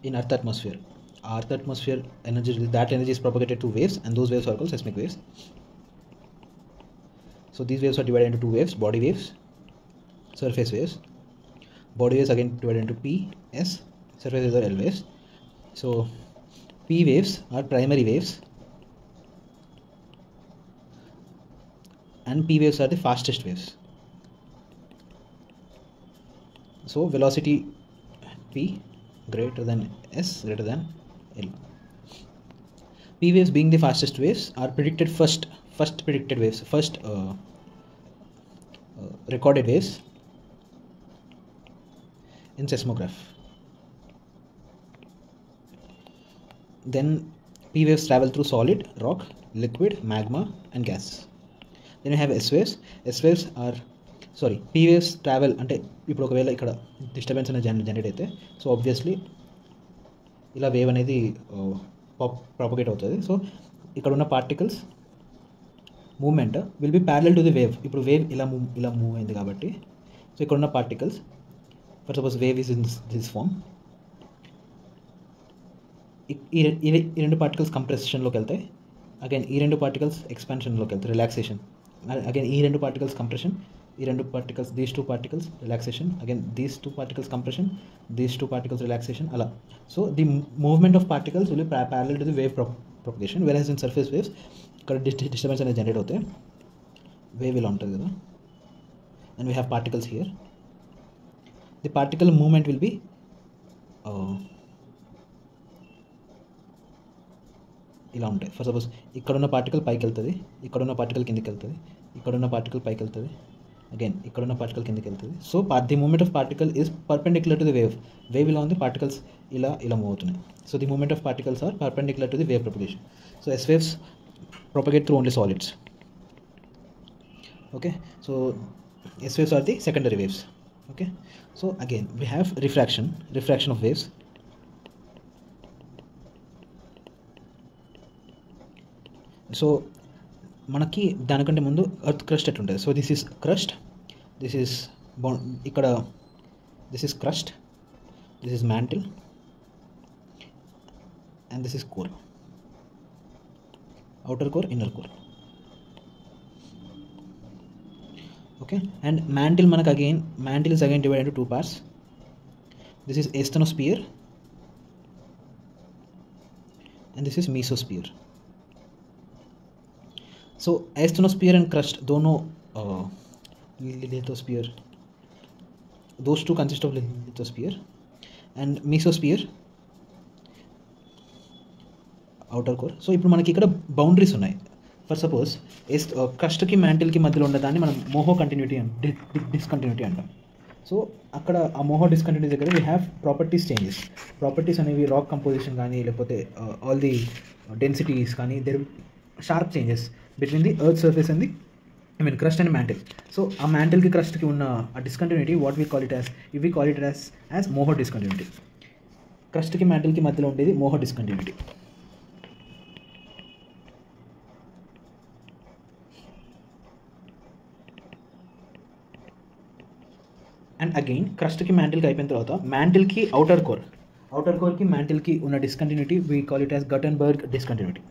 in Earth atmosphere. Earth atmosphere energy, that energy is propagated to waves, and those waves are called seismic waves. So these waves are divided into two waves: body waves, surface waves. Body waves again divided into P, S, surface waves are L waves. So P waves are primary waves, and P waves are the fastest waves. So velocity P greater than S greater than L. P waves being the fastest waves are predicted first predicted waves, first recorded waves in seismograph. Then P waves travel through solid, rock, liquid, magma and gas. Then you have S waves. S waves are P waves travel అంటే ఇప్పుడు ఒకవేళ ఇక్కడ disturbance అనేది generate అయితే so obviously ఇలా wave అనేది propagate అవుతుంది. So ఇక్కడ ఉన్న particles movement will be parallel to the wave. ఇప్పుడు వేవ్ ఇలా మూవ్ అయింది కాబట్టి సో ఇక్కడ ఉన్న particles for suppose wave is in this form, ఈ రెండు పార్టికల్స్ కంప్రెషన్లోకి వెళ్తాయి, అగైన్ ఈ రెండు పార్టికల్స్ ఎక్స్పాన్షన్లోకి వెళ్తాయి, రిలాక్సేషన్, అగైన్ ఈ రెండు పార్టికల్స్ కంప్రెషన్, ఈ రెండు particles these two particles relaxation, again these two particles compression, these two particles relaxation, అలా. So the movement of particles will be parallel to the wave propagation. Whereas in surface waves ఇక్కడ disturbance అనేది generate అవుతాయి, wave ఇలా ఉంటుంది కదా, and we have particles here. The particle movement will be ఇలా ఉంటాయి. For suppose ఇక్కడున్న particle పైకి వెళ్తుంది, ఇక్కడున్న పార్టికల్ కిందికి వెళ్తుంది, ఇక్కడున్న పార్టికల్ పైకి వెళ్తుంది, అగైన్ ఇక్కడున్న పార్టికల్ కిందికి వెళ్తుంది. So the moment of particle is perpendicular to the wave. Wave ఇలా ఉంది, పార్టికల్స్ ఇలా మూవ్ అవుతున్నాయి. So the moment of particles are perpendicular to the wave propagation. So S waves propagate through only solids. Okay, so S waves are the secondary waves. Okay, so again we have refraction of waves. So మనకి దానికంటే ముందు earth crust ఎట్లుంటుంది. So this is crust, this is ఇక్కడ this is crust, this is mantle and this is core, outer core, inner core. Okay, and mantle is again divided into two parts. This is asthenosphere and this is mesosphere. So asthenosphere and crust dono lithosphere, those two consist of lithosphere, and mesosphere outer core. So ఇప్పుడు మనకి ఇక్కడ boundaries ఉన్నాయి. For suppose క్రస్ట్కి మ్యాంటిల్కి మధ్యలో ఉన్నదాన్ని మనం Moho continuity discontinuity అంటాం. So అక్కడ ఆ మోహో డిస్కంటిన్యూటీ దగ్గర we have properties changes. Properties అనేవి రాక్ కంపోజిషన్ కానీ లేకపోతే ఆల్ ది డెన్సిటీస్ కానీ there sharp changes between the earth surface and the crust and mantle. So ఆ మ్యాంటిల్కి క్రస్ట్కి ఉన్న ఆ discontinuity what we call it as Moho discontinuity. క్రస్ట్కి మ్యాంటిల్కి మధ్యలో ఉండేది మోహో డిస్కంటిన్యూటీ. అండ్ అగైన్ క్రస్ట్కి మ్యాంటిల్కి అయిపోయిన తర్వాత మ్యాంటిల్కి అవుటర్ కోర్కి మ్యాంటిల్కి ఉన్న discontinuity we call it as Gutenberg discontinuity.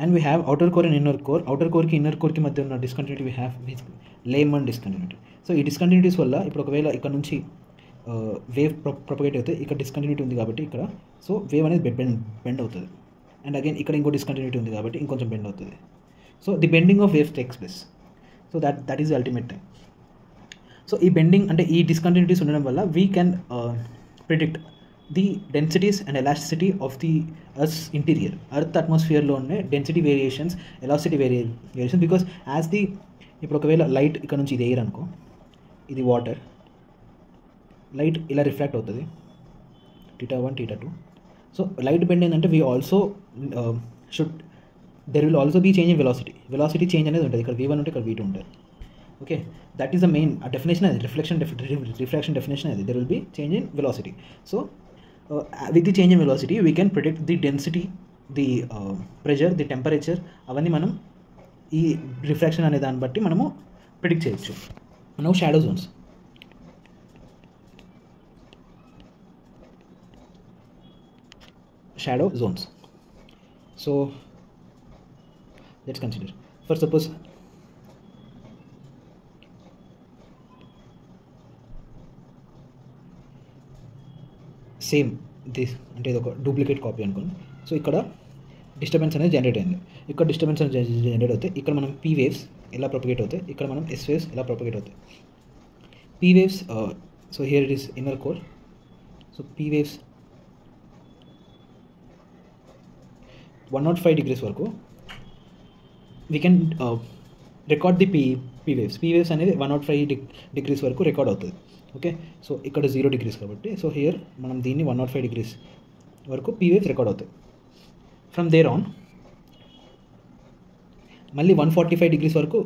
And we have outer core and inner core. Outer కోర్కి ఇన్నర్ కోర్కి మధ్య ఉన్న discontinuity we have Lehmann discontinuity. So ఈ డిస్కంటిన్యూటీస్ వల్ల ఇప్పుడు ఒకవేళ ఇక్కడ నుంచి వేవ్ ప్రొపగేట్ అయితే ఇక్కడ డిస్కంటిన్యూటీ ఉంది కాబట్టి ఇక్కడ సో వేవ్ అనేది బెండ్ అవుతుంది. అండ్ అగైన్ ఇక్కడ ఇంకో డిస్కంటిన్యూటీ ఉంది కాబట్టి ఇంకొంచెం బెండ్ అవుతుంది. So the bending of waves takes place. So that is the ultimate time. So ఈ బెండింగ్ అంటే ఈ డిస్కంటిన్యూటీస్ ఉండడం వల్ల we can predict the densities and elasticity of the earth interior. Earth అట్మాస్ఫియర్లో ఉండే density variations, elasticity variations. Because as the ఇప్పుడు ఒకవేళ light ఇక్కడ నుంచి ఇది ఎయిర్ అనుకో, ఇది వాటర్, లైట్ ఇలా రిఫ్రాక్ట్ అవుతుంది θ1 θ2. సో లైట్ బెండ్ ఏంటంటే we also there will also be change in velocity change అనేది ఉంటుంది. ఇక్కడ v1 ఉంటే ఇక్కడ v2 ఉంటుంది. Okay, that is the main definition. అది రిఫ్రాక్షన్ డెఫినేషన్ అది. There will be change in velocity. So with the change in velocity we can predict the density, the pressure, the temperature, అవన్నీ మనం ఈ refraction అనే దాన్ని బట్టి మనము ప్రిడిక్ట్ చేయొచ్చు. Now shadow zones. shadow zones. So let's consider, for suppose same this అంటే ఇది ఒక డూప్లికేట్ కాపీ అనుకోండి. సో ఇక్కడ డిస్టర్బెన్స్ అనేది జనరేట్ అయింది, ఇక్కడ డిస్టర్బెన్స్ అనేది జనరేట్ అవుతాయి, ఇక్కడ మనం పీ వేవ్స్ ఎలా ప్రొపగేట్ అవుతాయి, ఇక్కడ మనం ఎస్ వేవ్స్ ఎలా ప్రొపగేట్ అవుతాయి. P waves, so here it is inner core. So P waves 105 degrees వరకు we can record the P waves. P waves అనేది 105 degrees వరకు రికార్డ్ అవుతుంది. ఓకే, సో ఇక్కడ 0 degrees కాబట్టి, సో హియర్ మనం దీన్ని 105 degrees వరకు పీ వేవ్స్ రికార్డ్ అవుతాయి. ఫ్రమ్ దేర్ ఆన్ మళ్ళీ 145 degrees వరకు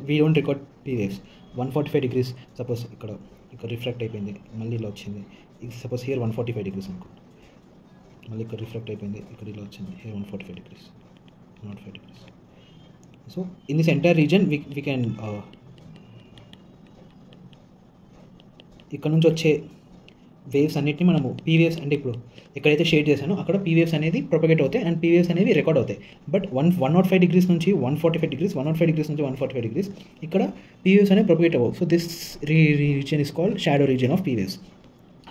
we don't record P waves. 145 degrees suppose ఇక్కడ రిఫ్రాక్ట్ అయిపోయింది, మళ్ళీ ఇలా వచ్చింది. సపోజ్ హియర్ 145 degrees అనుకో, మళ్ళీ ఇక్కడ రిఫ్రాక్ట్ అయిపోయింది, ఇక్కడ ఇలా వచ్చింది, here 145 degrees, 105 degrees. So in this entire reason we can ఇక్కడ నుంచి వచ్చే వేవ్స్ అన్నిటిని మనము పీ వేవ్స్ అంటే ఇప్పుడు ఎక్కడైతే షేడ్ చేశానో అక్కడ పీ వేవ్స్ అనేది ప్రొపగేట్ అవుతాయి అండ్ పీ వేవ్స్ అనేవి రికార్డ్ అవుతాయి. బట్ 105 degrees నుంచి 145 degrees, 105 degrees నుంచి 145 degrees ఇక్కడ పీ వేవ్స్ అనేవి ప్రొపగేట్ అవ్వవు. So this reason is called shadow reason of P waves.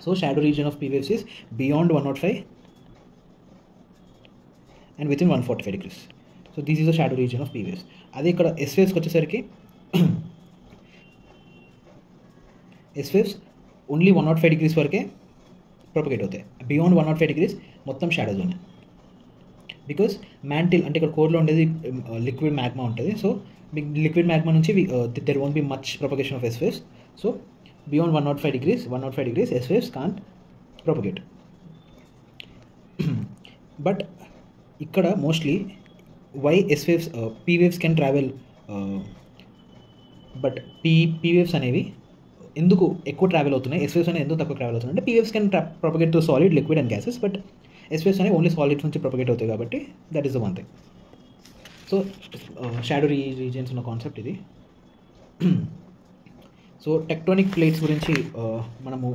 So shadow reason of P waves is beyond 105 and within 145 degrees. So this is the shadow region of P waves. అదే ఇక్కడ S waves వచ్చేసరికి S waves only 105 degrees వరకే propagate అవుతాయి. Beyond 105 degrees మొత్తం shadow zone. Because mantle అంటే ఇక్కడ కోర్లో ఉండేది లిక్విడ్ మ్యాగ్మా ఉంటుంది. సో లిక్విడ్ మ్యాగ్మా నుంచి there won't be much propagation of S waves. So beyond 105 degrees S waves can't propagate. But ఇక్కడ mostly why S waves P waves can travel, but P waves అనేవి ఎందుకు ఎక్కువ travel అవుతున్నాయి, yes waves అనేవి ఎందుకు తక్కువ travel అవుతున్నాయి అంటే P waves can propagate to solid, liquid and gases, but yes waves అనేవి ఓన్లీ సాలిడ్స్ నుంచి ప్రొపగేట్ అవుతాయి కాబట్టి that is the one thing. So shadow regions ఉన్న కాన్సెప్ట్ ఇది. సో టెక్టోనిక్ ప్లేట్స్ గురించి మనము